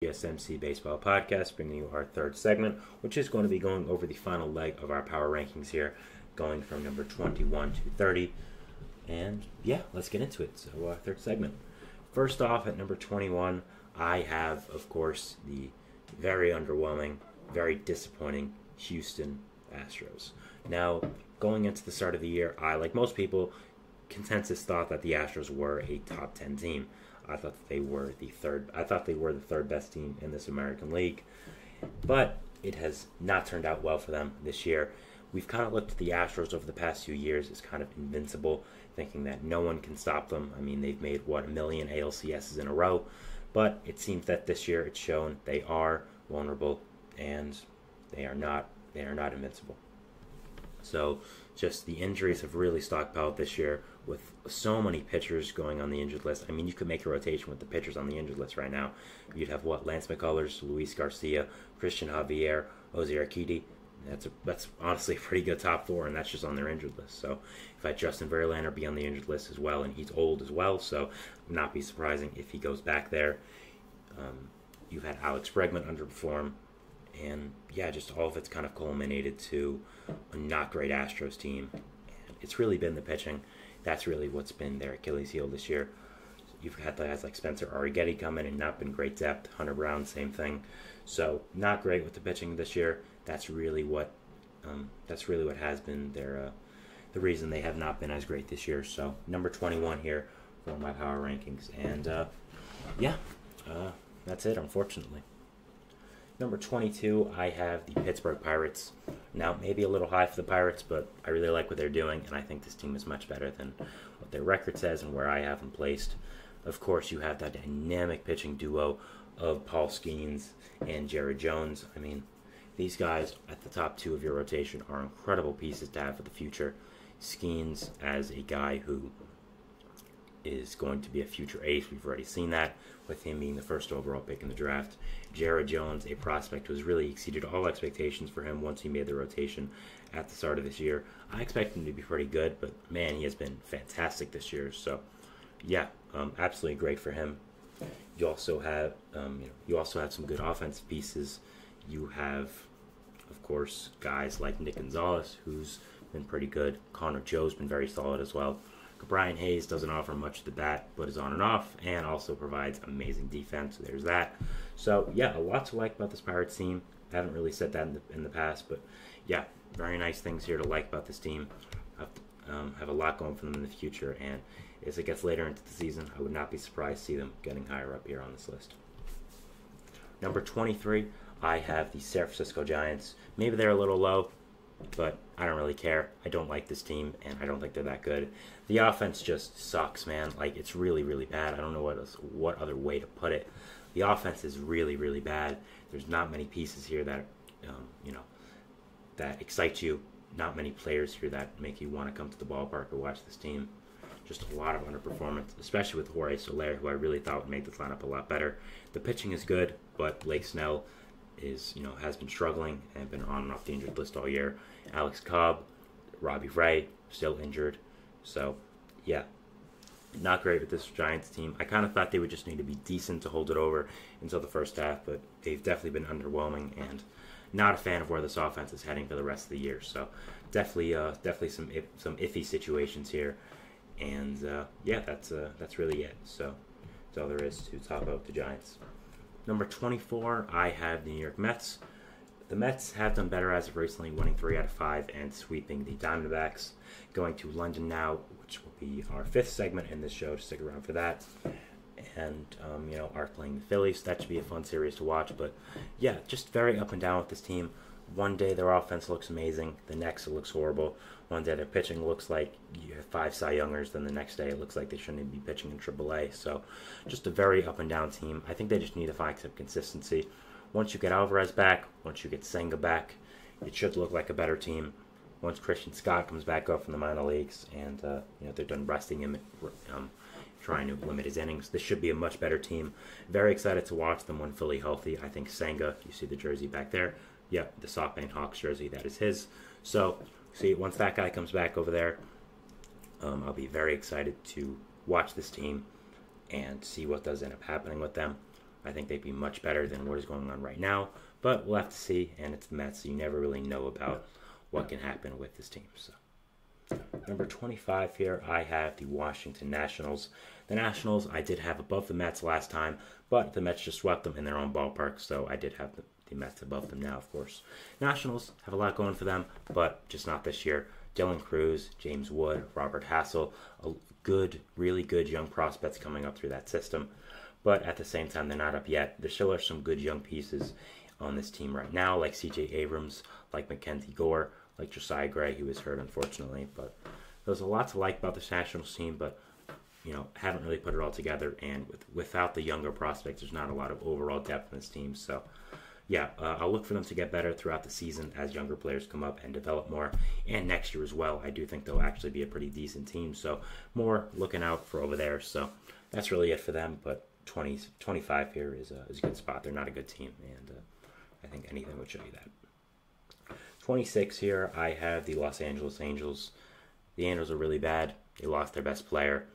GSMC Baseball Podcast, bringing you our third segment, which is going to be going over the final leg of our power rankings here, going from number 21 to 30. And yeah, let's get into it. So, third segment. First off, at number 21, I have, of course, the very underwhelming, very disappointing Houston Astros. Now, going into the start of the year, I, like most people, consensus thought that the Astros were a top 10 team. I thought that they were the third. I thought they were the third best team in this American League, but it has not turned out well for them this year. We've kind of looked at the Astros over the past few years as kind of invincible, thinking that no one can stop them. I mean, they've made, a million ALCSs in a row, but it seems that this year it's shown they are vulnerable and they are not invincible. So just the injuries have really stockpiled this year with so many pitchers going on the injured list. I mean, you could make a rotation with the pitchers on the injured list right now. You'd have Lance McCullers, Luis Garcia, Christian Javier, Jose Urquidy. That's honestly a pretty good top four, and that's just on their injured list. So if I had Justin Verlander be on the injured list as well, and he's old as well, so would not be surprising if he goes back there. You've had Alex Bregman underperform, and yeah, just all of it's kind of culminated to a not great Astros team. And it's really been the pitching. That's really what's been their Achilles heel this year. You've had guys like Spencer Arrighetti come in and not been great depth. Hunter Brown, same thing. So not great with the pitching this year. That's really what has been their the reason they have not been as great this year. So number 21 here for my power rankings, and that's it, unfortunately. Number 22, I have the Pittsburgh Pirates. Now, maybe a little high for the Pirates, but I really like what they're doing, and I think this team is much better than what their record says and where I have them placed. Of course, you have that dynamic pitching duo of Paul Skeens and Jared Jones. I mean, these guys at the top two of your rotation are incredible pieces to have for the future. Skeens as a guy who is going to be a future ace. We've already seen that with him being the first overall pick in the draft. Jared Jones, a prospect who has really exceeded all expectations for him once he made the rotation at the start of this year. I expect him to be pretty good, but man, he has been fantastic this year. So, yeah, absolutely great for him. You also have, some good offensive pieces. You have, of course, guys like Nick Gonzalez, who's been pretty good. Connor Joe's been very solid as well. Brian Hayes doesn't offer much at the bat, but is on and off, and also provides amazing defense. So there's that. So, yeah, a lot to like about this Pirates team. I haven't really said that in the past, but, yeah, very nice things here to like about this team. Have a lot going for them in the future, and as it gets later into the season, I would not be surprised to see them getting higher up here on this list. Number 23, I have the San Francisco Giants. Maybe they're a little low, but I don't really care. I don't like this team, and I don't think they're that good. The offense just sucks, man. Like, it's really, really bad. I don't know what other way to put it. The offense is really, really bad. There's not many pieces here that, that excite you. Not many players here that make you want to come to the ballpark or watch this team. Just a lot of underperformance, especially with Jorge Soler, who I really thought would make this lineup a lot better. The pitching is good, but Blake Snell has been struggling and been on and off the injured list all year. Alex Cobb, Robbie Ray, still injured. So, yeah, not great with this Giants team. I kind of thought they would just need to be decent to hold it over until the first half, but they've definitely been underwhelming, and not a fan of where this offense is heading for the rest of the year. So, definitely some iffy situations here, and that's really it. So, that's all there is to talk about the Giants. Number 24, I have the New York Mets. The Mets have done better as of recently, winning 3 out of 5 and sweeping the Diamondbacks. Going to London now, which will be our 5th segment in this show. Stick around for that. And, are playing the Phillies. That should be a fun series to watch. But, yeah, just very up and down with this team. One day their offense looks amazing. The next it looks horrible. One day their pitching looks like you have 5 Cy Youngers. Then the next day it looks like they shouldn't even be pitching in AAA. So just a very up and down team. I think they just need to find some consistency. Once you get Alvarez back, once you get Senga back, it should look like a better team. Once Christian Scott comes back up from the minor leagues and they're done resting him, trying to limit his innings, this should be a much better team. Very excited to watch them when fully healthy. I think Senga, you see the jersey back there. Yeah, the SoftBank Hawks jersey, that is his. So, see, once that guy comes back over there, I'll be very excited to watch this team and see what does end up happening with them. I think they'd be much better than what is going on right now, but we'll have to see, and it's the Mets, so you never really know about what can happen with this team. So, number 25 here, I have the Washington Nationals. The Nationals I did have above the Mets last time, but the Mets just swept them in their own ballpark, so I did have the Mets above them now, of course. Nationals have a lot going for them, but just not this year. Dylan Cruz, James Wood, Robert Hassel, really good young prospects coming up through that system. But at the same time, they're not up yet. There still are some good young pieces on this team right now, like C.J. Abrams, like Mackenzie Gore, like Josiah Gray, who was hurt, unfortunately. But there's a lot to like about this Nationals team, but haven't really put it all together. And without the younger prospects, there's not a lot of overall depth in this team. So, yeah, I'll look for them to get better throughout the season as younger players come up and develop more. And next year as well, I do think they'll actually be a pretty decent team. So, more looking out for over there. So, that's really it for them. But 25 here is a good spot. They're not a good team, and I think anything would show you that. 26 here, I have the Los Angeles Angels. The Angels are really bad. They lost their best player.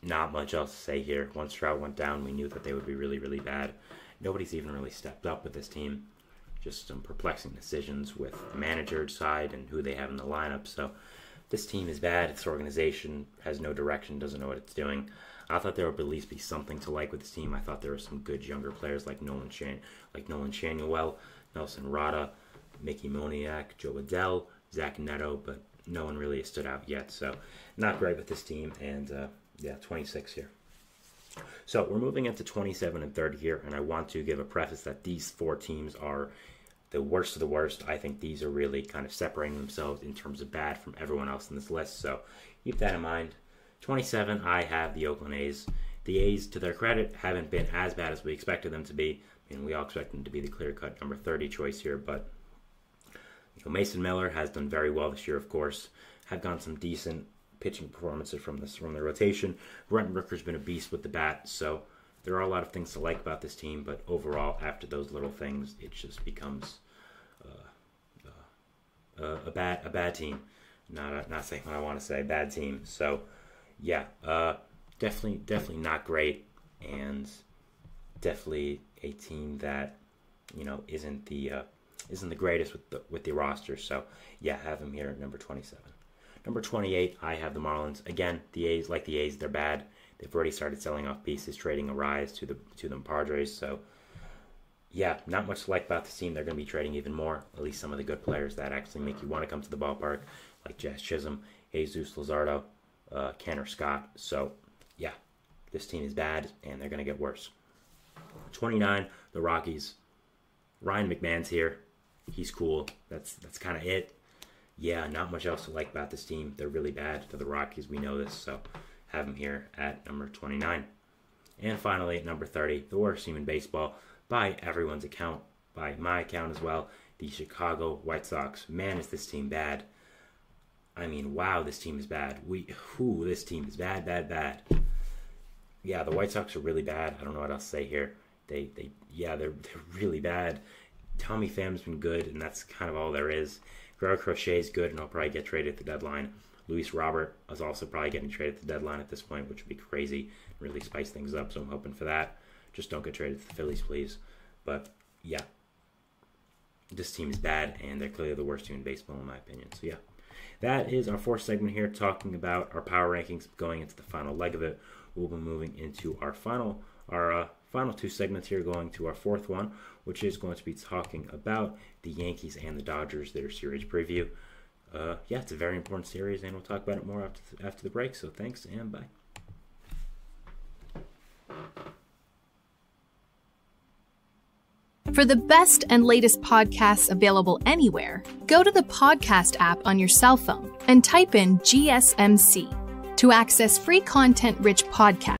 Not much else to say here. Once Trout went down, we knew that they would be really, really bad. Nobody's even really stepped up with this team. Just some perplexing decisions with the manager side and who they have in the lineup. So this team is bad. This organization has no direction, doesn't know what it's doing. I thought there would at least be something to like with this team. I thought there were some good younger players like Nolan Shanuel, Nelson Rada, Mickey Moniak, Joe Adell, Zach Neto, but no one really has stood out yet. So not great with this team, and 26 here. So we're moving into 27 and 30 here, and I want to give a preface that these four teams are the worst of the worst. I think these are really kind of separating themselves in terms of bad from everyone else in this list, so keep that in mind. 27, I have the Oakland A's. The A's, to their credit, haven't been as bad as we expected them to be. I mean, we all expect them to be the clear-cut number 30 choice here, but Mason Miller has done very well this year, of course. Have gotten some decent pitching performances from the rotation. Brent Rooker's been a beast with the bat, so there are a lot of things to like about this team, but overall, after those little things, it just becomes a bad team. Not saying what I want to say, bad team. So, yeah, definitely not great, and definitely a team that isn't the greatest with the roster. So, yeah, have them here at number 27. Number 28, I have the Marlins. Again, the A's, they're bad. They've already started selling off pieces, trading a rise to the Padres. So, yeah, not much to like about this team. They're going to be trading even more, at least some of the good players that actually make you want to come to the ballpark, like Jazz Chisholm, Jesus Luzardo, Kenner Scott. So, yeah, this team is bad, and they're going to get worse. 29, the Rockies. Ryan McMahon's here. He's cool. That's kind of it. Yeah, not much else to like about this team. They're really bad. They're the Rockies. We know this, so have them here at number 29. And finally, at number 30, the worst team in baseball, by everyone's account, by my account as well, the Chicago White Sox. Man, is this team bad. I mean, wow, this team is bad. This team is bad. Yeah, the White Sox are really bad. I don't know what else to say here. They're really bad. Tommy Pham's been good, and that's kind of all there is. Gregor Crochet's good, and he'll probably get traded at the deadline. Luis Robert is also probably getting traded at the deadline at this point, which would be crazy. Really spice things up, so I'm hoping for that. Just don't get traded to the Phillies, please. But, yeah. This team is bad, and they're clearly the worst team in baseball, in my opinion. So, yeah. That is our fourth segment here, talking about our power rankings going into the final leg of it. We'll be moving into our final two segments here, going to our fourth one, which is going to be talking about the Yankees and the Dodgers, their series preview. It's a very important series, and we'll talk about it more after the break. So thanks, and bye. For the best and latest podcasts available anywhere, go to the podcast app on your cell phone and type in GSMC to access free content-rich podcasts.